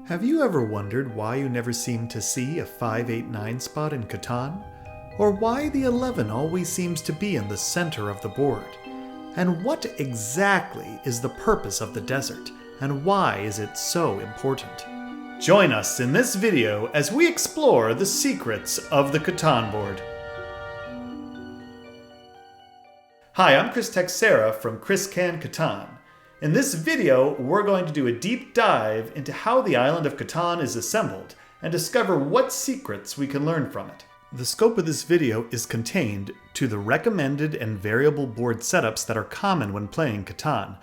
Have you ever wondered why you never seem to see a 589 spot in Catan? Or why the 11 always seems to be in the center of the board? And what exactly is the purpose of the desert, and why is it so important? Join us in this video as we explore the secrets of the Catan board. Hi, I'm Chris Texera from Can Catan. In this video, we're going to do a deep dive into how the island of Catan is assembled and discover what secrets we can learn from it. The scope of this video is contained to the recommended and variable board setups that are common when playing Catan.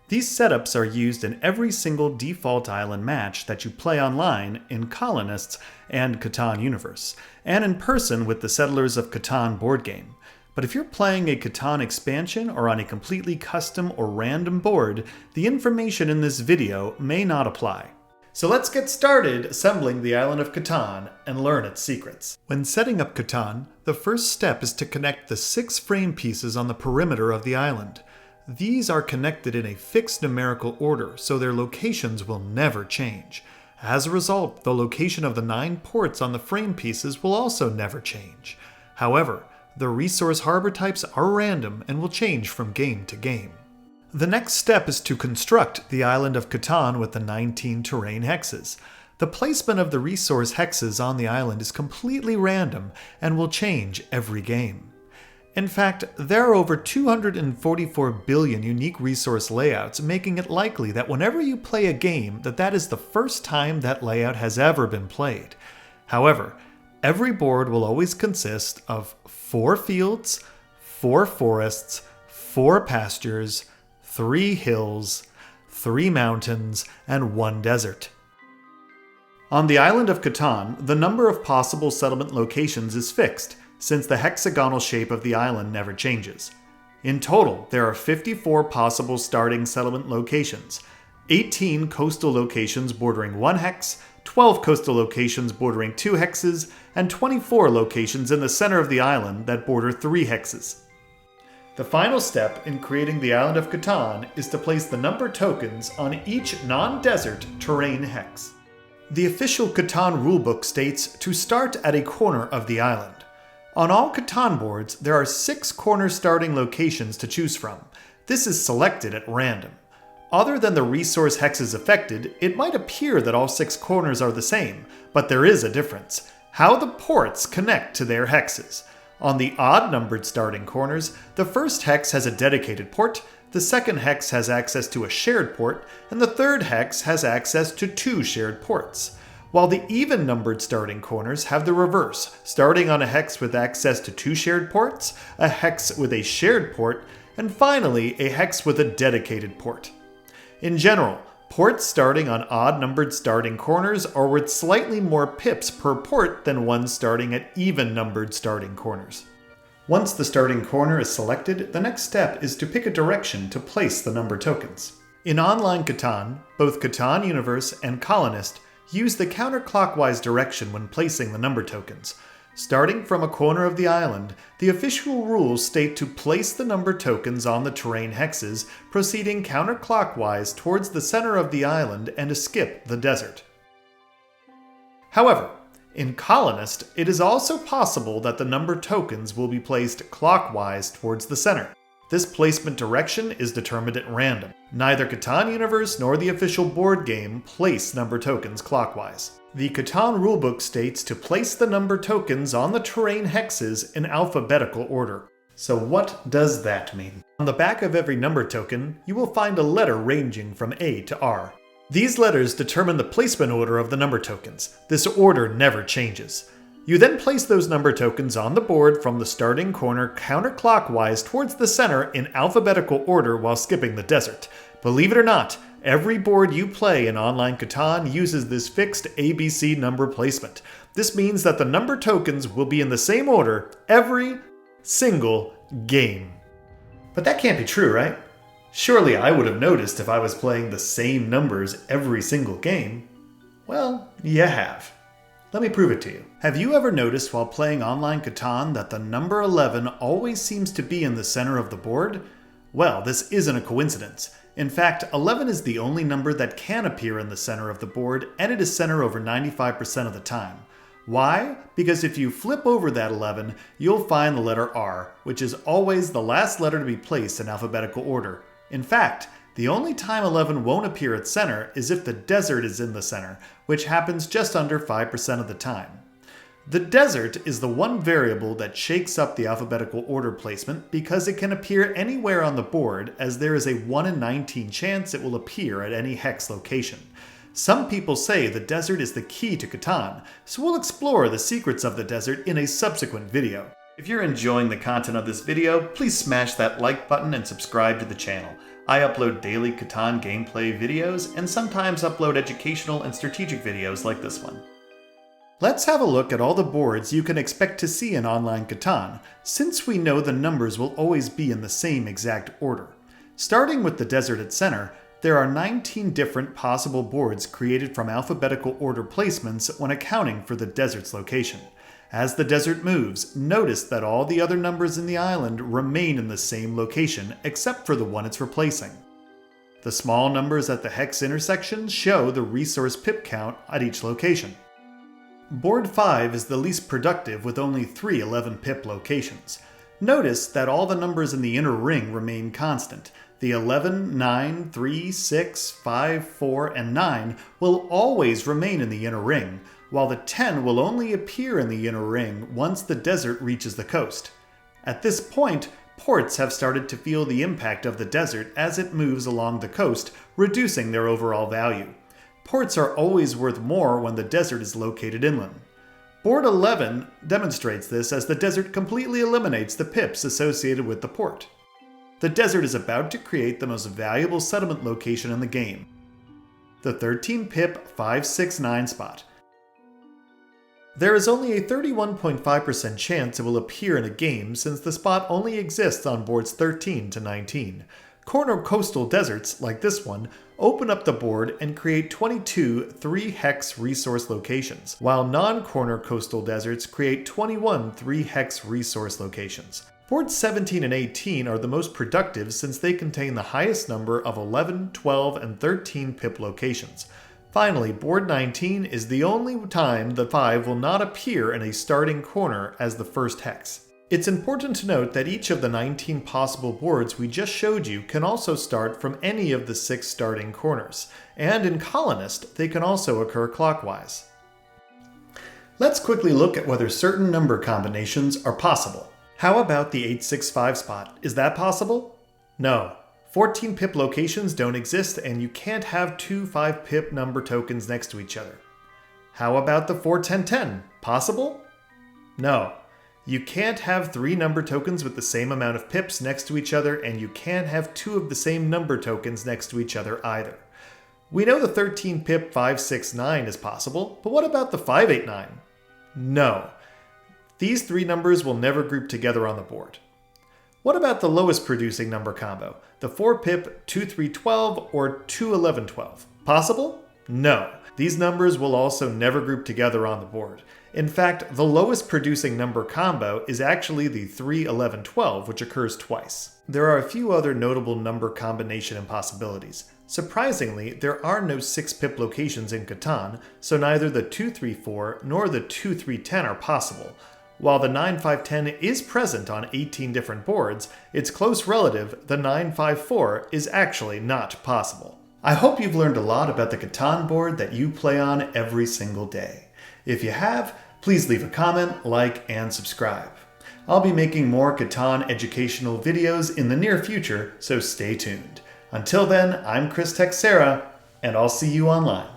These setups are used in every single default island match that you play online in Colonists and Catan Universe, and in person with the Settlers of Catan board game. But if you're playing a Catan expansion or on a completely custom or random board, the information in this video may not apply. So let's get started assembling the island of Catan and learn its secrets. When setting up Catan, the first step is to connect the 6 frame pieces on the perimeter of the island. These are connected in a fixed numerical order, so their locations will never change. As a result, the location of the 9 ports on the frame pieces will also never change. However, the resource harbor types are random and will change from game to game. The next step is to construct the island of Catan with the 19 terrain hexes. The placement of the resource hexes on the island is completely random and will change every game. In fact, there are over 244 billion unique resource layouts, making it likely that whenever you play a game, that is the first time that layout has ever been played. However, every board will always consist of 4 fields, 4 forests, 4 pastures, 3 hills, 3 mountains, and 1 desert. On the island of Catan, the number of possible settlement locations is fixed, since the hexagonal shape of the island never changes. In total, there are 54 possible starting settlement locations, 18 coastal locations bordering 1 hex, 12 coastal locations bordering 2 hexes, and 24 locations in the center of the island that border 3 hexes. The final step in creating the island of Catan is to place the number tokens on each non-desert terrain hex. The official Catan rulebook states to start at a corner of the island. On all Catan boards, there are 6 corner starting locations to choose from. This is selected at random. Other than the resource hexes affected, it might appear that all 6 corners are the same, but there is a difference: how the ports connect to their hexes. On the odd-numbered starting corners, the first hex has a dedicated port, the second hex has access to a shared port, and the third hex has access to 2 shared ports. While the even-numbered starting corners have the reverse, starting on a hex with access to 2 shared ports, a hex with a shared port, and finally a hex with a dedicated port. In general, ports starting on odd-numbered starting corners are worth slightly more pips per port than ones starting at even-numbered starting corners. Once the starting corner is selected, the next step is to pick a direction to place the number tokens. In online Catan, both Catan Universe and Colonist use the counterclockwise direction when placing the number tokens. Starting from a corner of the island, the official rules state to place the number tokens on the terrain hexes, proceeding counterclockwise towards the center of the island and to skip the desert. However, in Colonist, it is also possible that the number tokens will be placed clockwise towards the center. This placement direction is determined at random. Neither Catan Universe nor the official board game place number tokens clockwise. The Catan rulebook states to place the number tokens on the terrain hexes in alphabetical order. So what does that mean? On the back of every number token, you will find a letter ranging from A to R. These letters determine the placement order of the number tokens. This order never changes. You then place those number tokens on the board from the starting corner counterclockwise towards the center in alphabetical order while skipping the desert. Believe it or not, every board you play in online Catan uses this fixed ABC number placement. This means that the number tokens will be in the same order every single game. But that can't be true, right? Surely I would have noticed if I was playing the same numbers every single game. Well, you have. Let me prove it to you. Have you ever noticed while playing online Catan that the number 11 always seems to be in the center of the board? Well, this isn't a coincidence. In fact, 11 is the only number that can appear in the center of the board, and it is center over 95% of the time. Why? Because if you flip over that 11, you'll find the letter R, which is always the last letter to be placed in alphabetical order. In fact, the only time 11 won't appear at center is if the desert is in the center, which happens just under 5% of the time. The desert is the one variable that shakes up the alphabetical order placement because it can appear anywhere on the board, as there is a 1 in 19 chance it will appear at any hex location. Some people say the desert is the key to Catan, so we'll explore the secrets of the desert in a subsequent video. If you're enjoying the content of this video, please smash that like button and subscribe to the channel. I upload daily Catan gameplay videos and sometimes upload educational and strategic videos like this one. Let's have a look at all the boards you can expect to see in online Catan, since we know the numbers will always be in the same exact order. Starting with the desert at center, there are 19 different possible boards created from alphabetical order placements when accounting for the desert's location. As the desert moves, notice that all the other numbers in the island remain in the same location except for the one it's replacing. The small numbers at the hex intersections show the resource pip count at each location. Board 5 is the least productive with only 3 11 pip locations. Notice that all the numbers in the inner ring remain constant. The 11, 9, 3, 6, 5, 4, and 9 will always remain in the inner ring, while the 10 will only appear in the inner ring once the desert reaches the coast. At this point, ports have started to feel the impact of the desert as it moves along the coast, reducing their overall value. Ports are always worth more when the desert is located inland. Board 11 demonstrates this as the desert completely eliminates the pips associated with the port. The desert is about to create the most valuable settlement location in the game, the 13 pip 569 spot. There is only a 31.5% chance it will appear in a game since the spot only exists on boards 13 to 19. Corner coastal deserts, like this one, open up the board and create 22 3-hex resource locations, while non-corner coastal deserts create 21 3-hex resource locations. Boards 17 and 18 are the most productive since they contain the highest number of 11, 12, and 13 pip locations. Finally, board 19 is the only time the 5 will not appear in a starting corner as the first hex. It's important to note that each of the 19 possible boards we just showed you can also start from any of the 6 starting corners, and in Colonist, they can also occur clockwise. Let's quickly look at whether certain number combinations are possible. How about the 865 spot? Is that possible? No. 14 pip locations don't exist, and you can't have 2 5 pip number tokens next to each other. How about the 41010? Possible? No. You can't have 3 number tokens with the same amount of pips next to each other, and you can't have 2 of the same number tokens next to each other either. We know the 13 pip 569 is possible, but what about the 589? No. These 3 numbers will never group together on the board. What about the lowest producing number combo, the 4 pip 2312 or 21112? Possible? No. These numbers will also never group together on the board. In fact, the lowest producing number combo is actually the 31112, which occurs twice. There are a few other notable number combination impossibilities. Surprisingly, there are no 6 pip locations in Catan, so neither the 234 nor the 2310 are possible. While the 9510 is present on 18 different boards, its close relative, the 954, is actually not possible. I hope you've learned a lot about the Catan board that you play on every single day. If you have, please leave a comment, like, and subscribe. I'll be making more Catan educational videos in the near future, so stay tuned. Until then, I'm Chris Texera, and I'll see you online.